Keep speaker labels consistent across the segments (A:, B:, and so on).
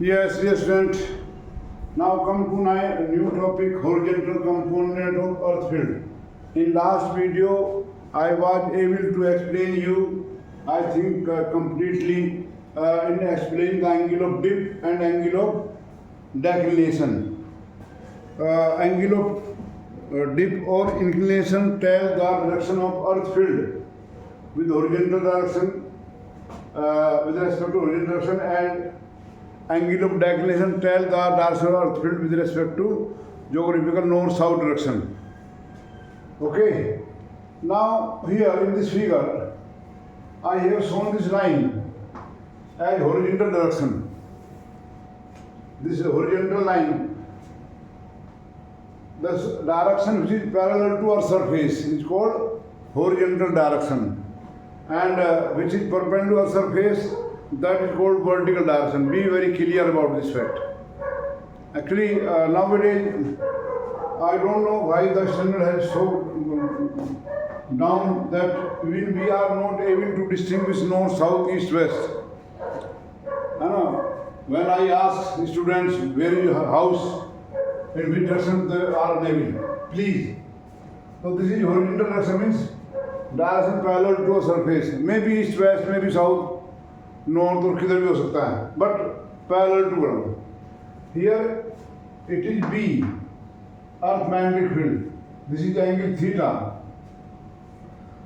A: Yes, yes, student. Now come to my new topic, horizontal component of earth field. In last video, I was able to explain you, I think completely in explaining the angle of dip and angle of declination. Angle of dip or inclination tells the direction of earth field with horizontal direction, with respect to horizontal direction, and angle of declination tells the direction of earth field with respect to geographical north-south direction. Okay. Now here in this figure, I have shown this line as horizontal direction. This horizontal line, the direction which is parallel to our surface is called horizontal direction, and which is perpendicular to our surface, that is called vertical direction. Be very clear about this fact. Actually, nowadays, I don't know why the standard has so down that we are not able to distinguish north, south, east, west. When I ask students where is your house, in which direction they are living, please. So this is horizontal direction, means direction parallel to a surface. Maybe east, west, maybe south, north or किधर भी हो सकता है, but parallel to ground. Here it is B, earth magnetic field. This is the angle theta.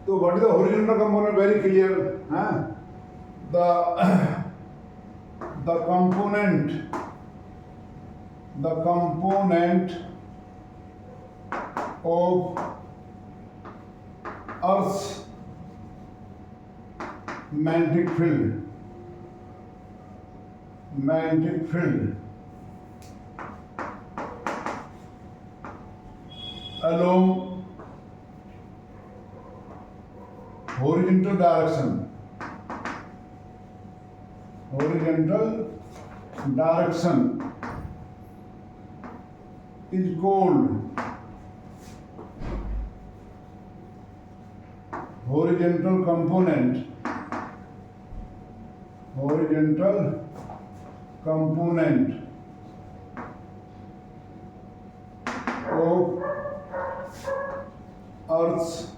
A: So what is the horizontal component? Very clear. The component of Earth's magnetic field along horizontal direction is called horizontal component of Earth's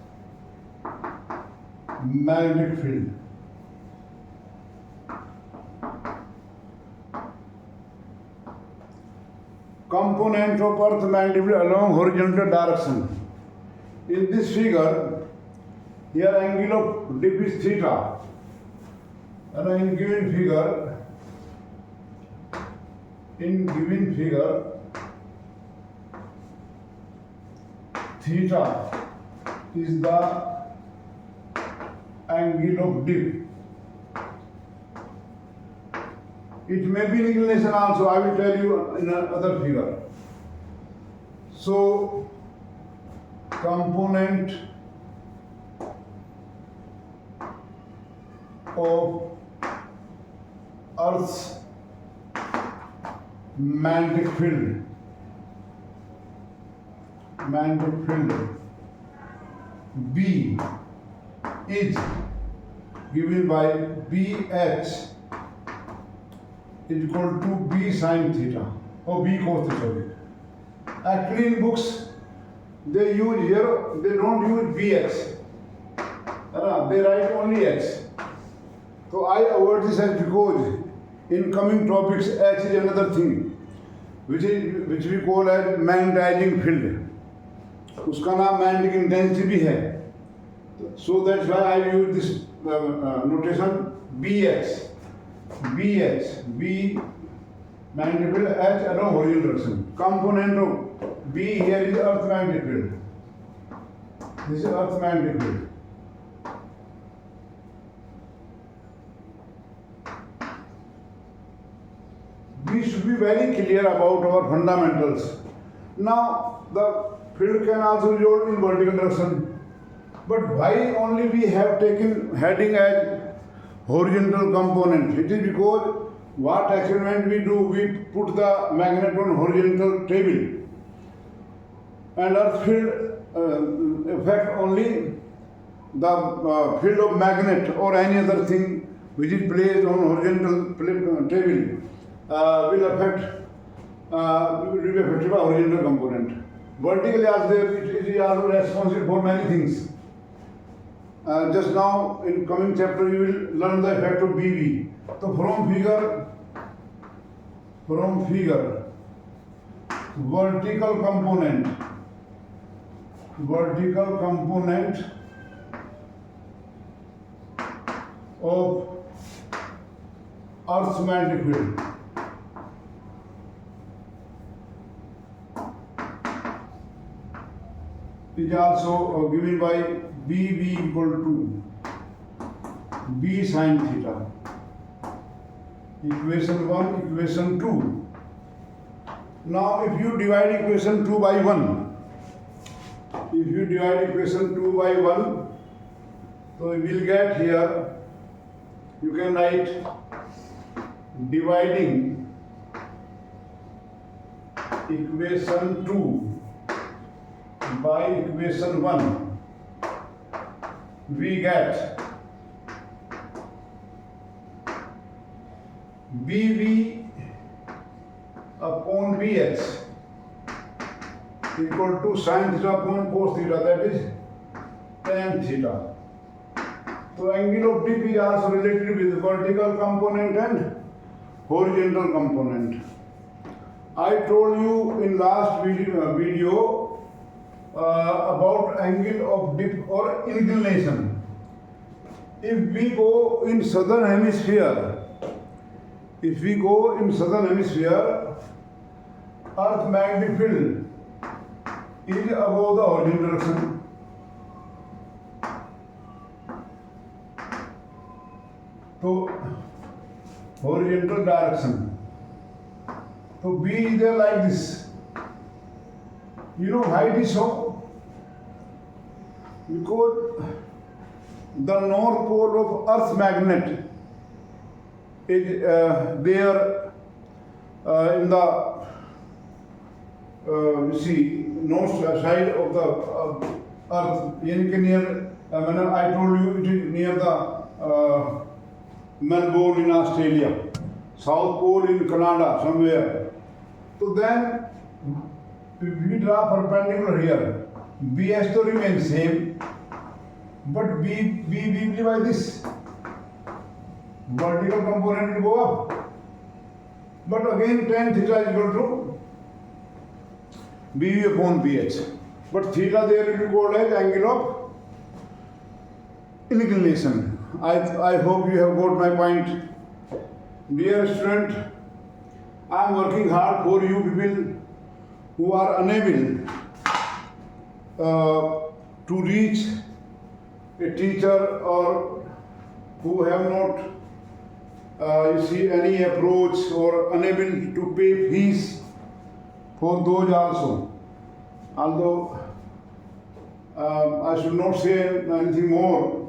A: magnetic field. Component of Earth magnetic field along horizontal direction. In this figure, here angle of dip is theta, and in given figure, theta is the angle of dip. It may be inclination also, I will tell you in another figure. So, component of Earth's magnetic field B is given by BH is equal to B sin theta or B cos theta. Actually in books they use here, they don't use BX. They write only X. So I avoid this as because in coming topics H is another thing which we call as magnetizing field. उसका नाम magnetic intensity भी है. So that's why I use this notation BX. B magnetic field H along horizontal direction. Component of B here is earth magnetic field. This is earth magnetic field. We should be very clear about our fundamentals. Now the field can also be in vertical direction. But why only we have taken heading as horizontal component? It is because what experiment we do, we put the magnet on horizontal table, and earth field affect only the field of magnet or any other thing which is placed on horizontal table, will be affected by horizontal component. Vertically also it is also responsible for many things. Just now in coming chapter you will learn the effect of BV. So from figure, vertical component of Earth's magnetic field is also given by BV equal to B sin theta. Equation 1, equation 2. Now if you divide equation 2 by 1, so we will get here, you can write dividing equation 2 by equation 1, we get BV upon BH equal to sin theta upon cos theta, that is tan theta. So angle of dip is also related with vertical component and horizontal component. I told you in last video about angle of dip or inclination. If we go in southern hemisphere, Earth magnetic field is above the horizontal direction. So horizontal direction. So B is there like this. You know why it is so? Because the north pole of Earth's magnet is there in the you see north side of the Earth. Near when I told you it is near the Melbourne in Australia, South Pole in Canada somewhere. So then if we draw perpendicular here, B has to remain same, but B by this. Vertical component will go up. But again tan theta is equal to BV upon BH. But theta there will be called as angle of inclination. I hope you have got my point. Dear student, I am working hard for you people who are unable to reach a teacher or who have not any approach or unable to pay fees for those also. Although I should not say anything more,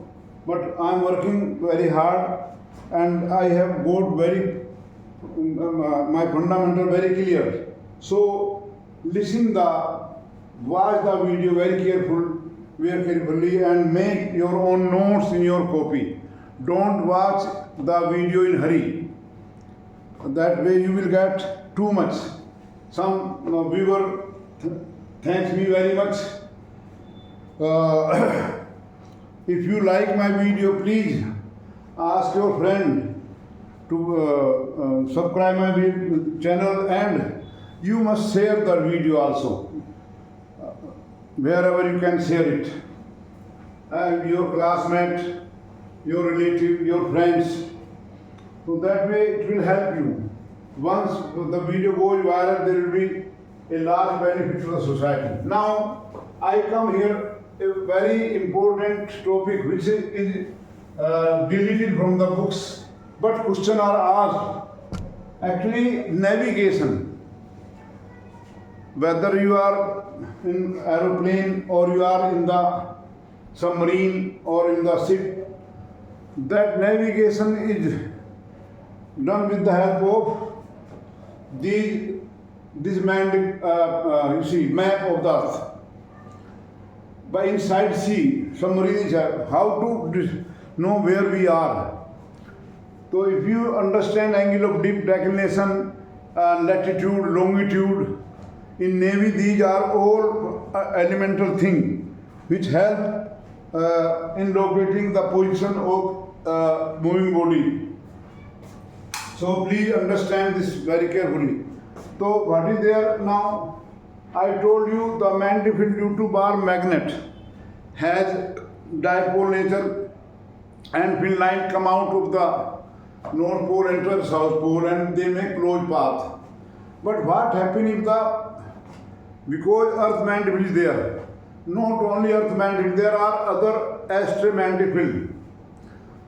A: but I am working very hard and I have got my fundamental very clear. So watch the video very carefully and make your own notes in your copy. Don't watch the video in hurry. That way you will get too much. Some viewer thanks me very much. If you like my video, please ask your friend to subscribe my channel, and you must share the video also wherever you can share it. And your classmate, your relative, your friends. So that way it will help you. Once the video goes viral, there will be a large benefit to the society. Now, I come here a very important topic which is deleted from the books, but questions are asked. Actually, navigation. Whether you are in aeroplane or you are in the submarine or in the ship, that navigation is done with the help of this magnetic map of the Earth. By inside sea, submarine is how to know where we are. So if you understand angle of dip, declination, latitude, longitude, in Navy these are all elemental things which help in locating the position of moving body. So please understand this very carefully. So what is there now? I told you the magnetic field due to bar magnet has dipole nature, and field line come out of the North Pole, enter South Pole, and they make closed path. But what happen if because Earth magnetic field is there, not only Earth magnetic field, there are other astray magnetic field.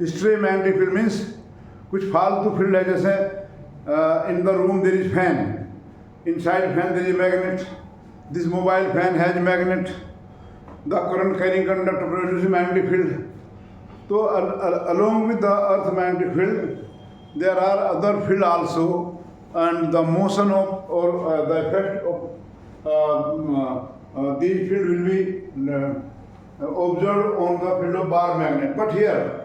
A: Stray magnetic field means कुछ फालतू field है, जैसे in the room there is fan, inside fan there is a magnet, this mobile fan has magnet, the current carrying conductor produces magnetic field. So along with the earth magnetic field there are other field also, and the motion of or the effect of these field will be observed on the field of bar magnet. But here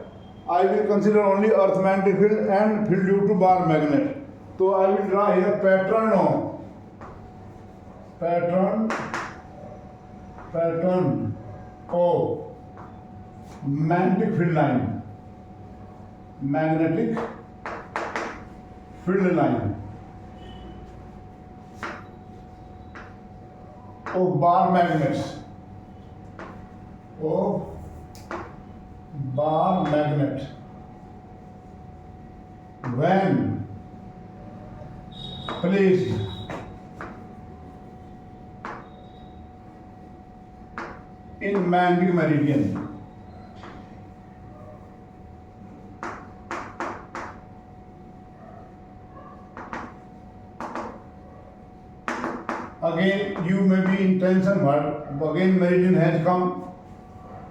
A: I will consider only earth magnetic field and field due to bar magnet. So I will draw here pattern of magnetic field line, of bar magnets, when placed in magnetic meridian. Again you may be in tension, but again meridian has come.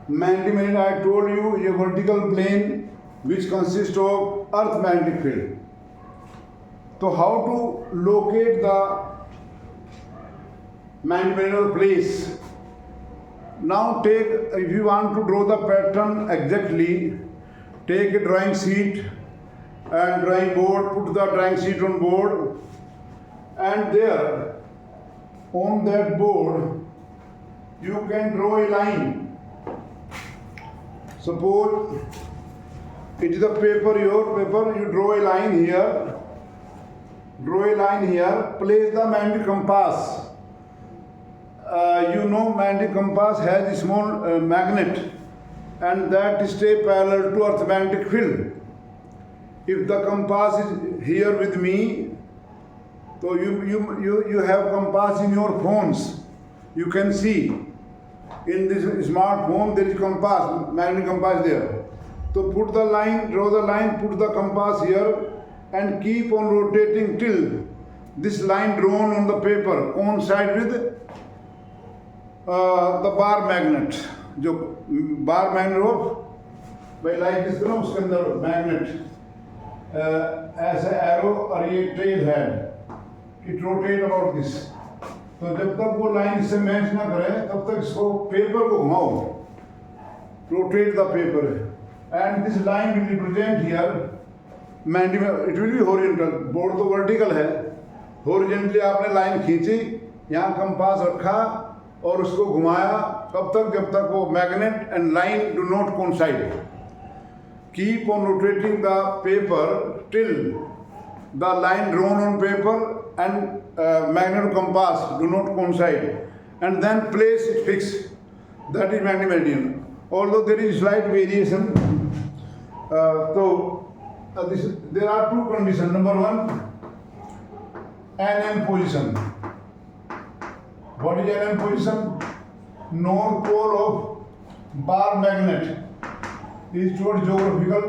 A: Magnetic meridian, I told you, is a vertical plane which consists of earth magnetic field. So how to locate the magnetic meridian place? Now if you want to draw the pattern exactly, take a drawing sheet and drawing board, put the drawing sheet on board, and there on that board you can draw a line. Suppose it is a paper, your paper, you draw a line here, place the magnetic compass. You know magnetic compass has a small magnet, and that stay parallel to earth magnetic field. If the compass is here with me, so you have compass in your phones, you can see. In this smartphone there is compass, magnetic compass there. So put the line, draw the line, put the compass here, and keep on rotating till this line drawn on the paper coincide with the bar magnet. जो bar magnet हो, भाई like this करो, उसके अंदर magnet ऐसे arrow और ये trail head, it rotate about this. तो जब तक वो लाइन इससे मैच ना करे तब तक इसको पेपर को घुमाओ, rotate the paper, and this line will represent here magnetic, it will be horizontal, board तो वर्टिकल है, हॉरिजॉन्टली आपने लाइन खींची, यहाँ कंपास रखा और उसको घुमाया, कब तक, जब तक वो magnet and line do not coincide. Keep on rotating the paper till the line drawn on paper and magnetic compass do not coincide, and then place it fixed. That is magnetic meridian. Although there is slight variation, there are two conditions. Number one, NM position. What is NM position? North pole of bar magnet is towards geographical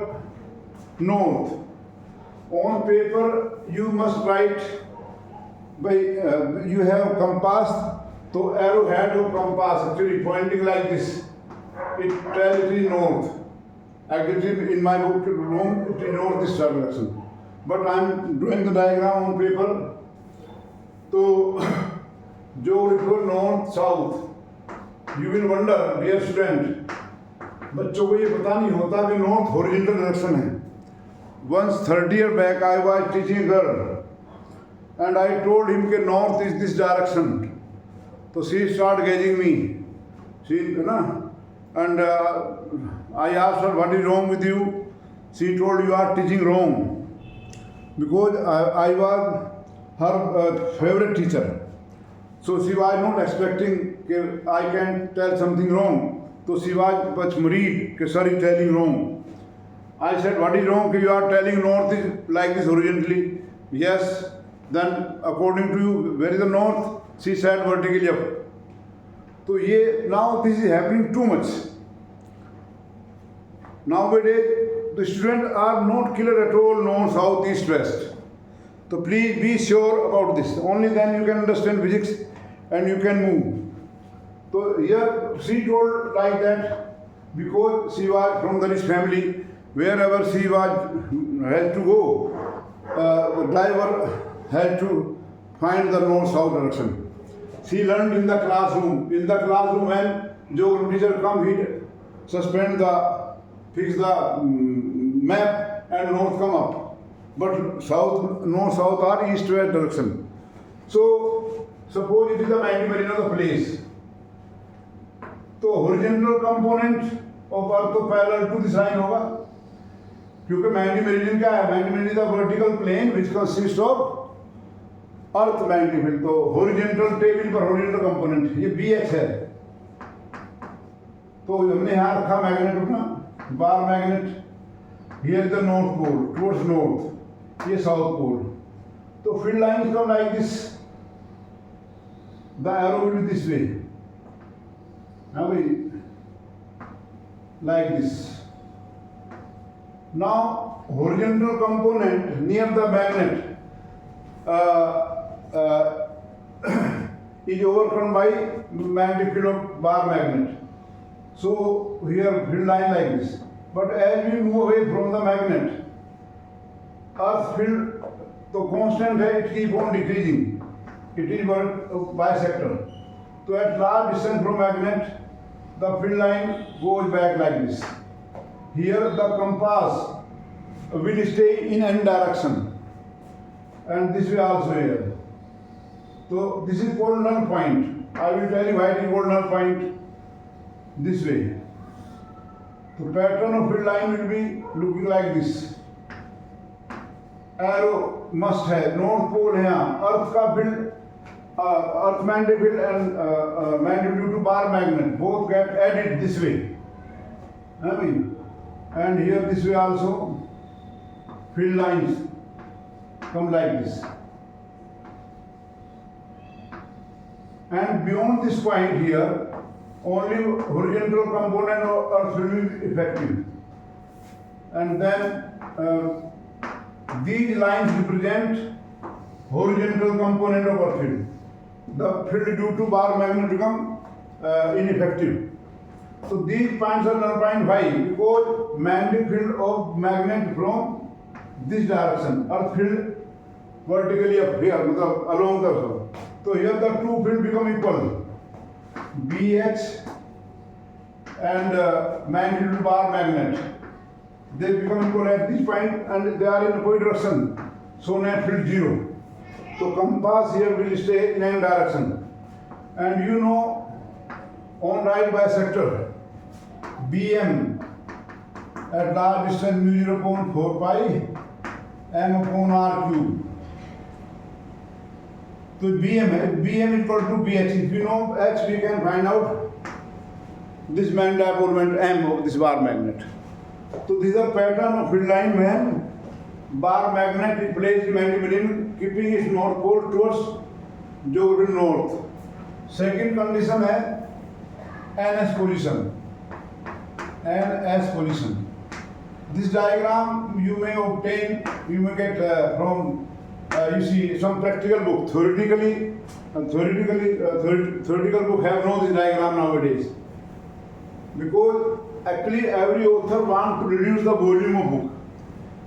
A: north. On paper you must write by you have compass, so arrowhead of compass actually pointing like this, it tells it is north. Actually in my book room it is north this direction, but I am drawing the diagram on paper. So geographical north south. You will wonder, dear student, बच्चों को ये पता नहीं होता कि north horizontal direction है, once 30 years back I was teaching a girl and I told him that north is this direction. So she started gauging me. And I asked her, what is wrong with you? She told, you are teaching wrong. Because I was her favorite teacher. So she was not expecting that I can tell something wrong. So she was much worried that sir is telling wrong. I said, what is wrong? You are telling north is like this horizontally. Yes. Then according to you, where is the north? She said vertically up. So now this is happening too much. Nowadays, the students are not clear at all north, south, east, west. So please be sure about this. Only then you can understand physics and you can move. So here she told like that because she was from the rich family. Wherever she had to go, the driver had to find the north-south direction. She learned in the classroom. In the classroom, when geography teacher come, he fix the map and north come up. But north, south or east, west direction. So suppose it is the 90 meridian of the place. So horizontal component of earth तो parallel to this line होगा. क्योंकि 90 meridian क्या है? 90 meridian is the vertical plane which consists of earth magnetic field. तो horizontal table पर horizontal component ये BH है. तो हमने यहाँ रखा मैग्नेट अपना bar magnet. Here is the north pole towards north, ये साउथ पोल. तो field lines come like this. The arrow will be this way. हाँ भाई, like this. Now horizontal component near the magnet is overcome by magnetic field of bar magnet. So here field line like this. But as we move away from the magnet, earth field तो constant है, it keep on decreasing. It is bisector. So at large distance from magnet, the field line goes back like this. Here the compass will stay in any direction, and this way also here. So this is called null point. I will tell you why it is called null point. This way. The pattern of field line will be looking like this. Arrow must have north pole है यहाँ. Earth का field, earth magnetic field and magnetic due to bar magnet both get added this way. I mean, and here this way also field lines come like this. And beyond this point here, only horizontal component of earth will be effective. And then these lines represent horizontal component of earth field. The field due to bar magnet become ineffective. So these points are null point. Why? Because magnetic field of magnet from this direction, earth field vertically up here, along the. So here the two fields become equal. BH and magnetic bar magnet. They become equal at this point and they are in opposite direction. So net field 0. So compass here will stay in any direction. And you know, on right bisector, BM at large distance mu 0.4 pi m upon r cube. So BM equal to BH. If you know H, we can find out this magnet dipole moment M of this bar magnet. So this is a pattern of field line when bar magnet is placed in magnetic medium, keeping its north pole towards geographical north. Second condition है NS position. NS position. This diagram you may obtain, you may get from you see some practical book. Theoretically theoretical book have no this diagram nowadays, because actually every author wants to reduce the volume of book.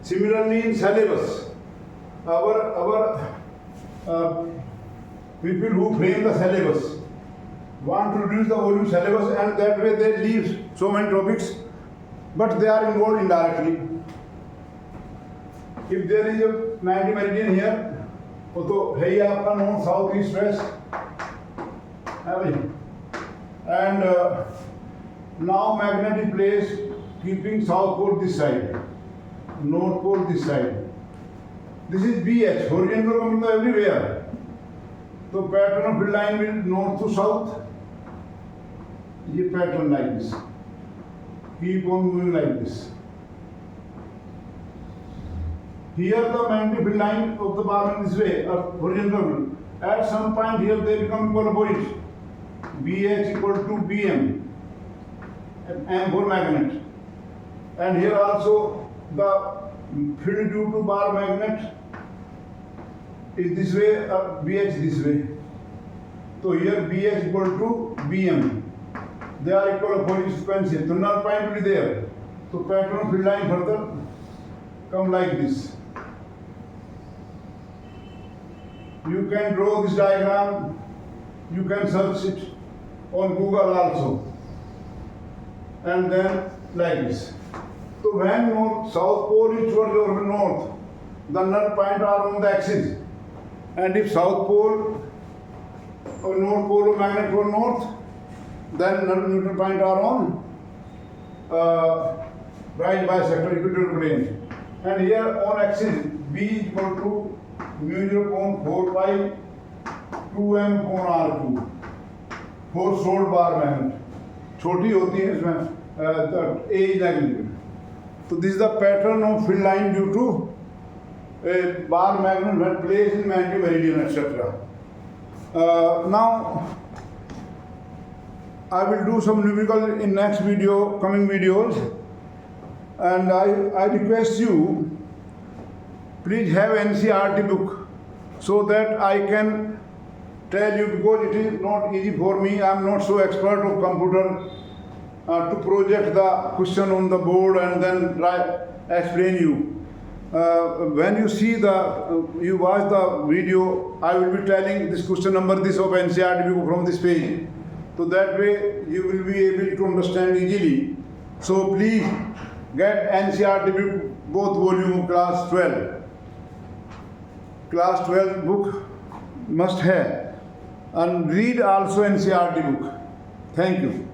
A: Similarly in syllabus, our people who frame the syllabus want to reduce the volume syllabus, and that way they leave so many topics, but they are involved indirectly. if there is a 90 meridian here, तो है ही आपका north south east west है भाई. And now magnetic place keeping south pole this side, north pole this side. This is BH, horizontal coming everywhere. So pattern of field line will north to south. ये pattern like this. Keep on moving like this. Here the magnetic field line of the bar in this way, or horizontal. At some point here they become equal opposite. BH equal to BM. M for magnet. And here also the field due to bar magnet is this way, BH this way. So here BH equal to BM. They are equal opposite sequences. So null point will be there. So pattern of field line further come like this. You can draw this diagram. You can search it on Google also. And then like this. So when north, south pole is towards your north, the null points are on the axis. And if south pole or north pole of magnet for north, then null neutral point are on right bisector equatorial plane. And here on axis B is equal to mu 0.4 pi 2m upon r2 for short bar magnet. छोटी होती है इसमें A is negligible. So this is the pattern of field line due to a bar magnet when placed in magnetic meridian, etc. Now I will do some numerical in next video, coming videos, and I request you please have NCERT book so that I can tell you, because it is not easy for me. I am not so expert of computer to project the question on the board and then explain you. When you see you watch the video, I will be telling this question number this of NCERT book from this page. So that way you will be able to understand easily. So please get NCERT book, both volume of class 12. Class 12 book must have, and read also NCERT book. Thank you.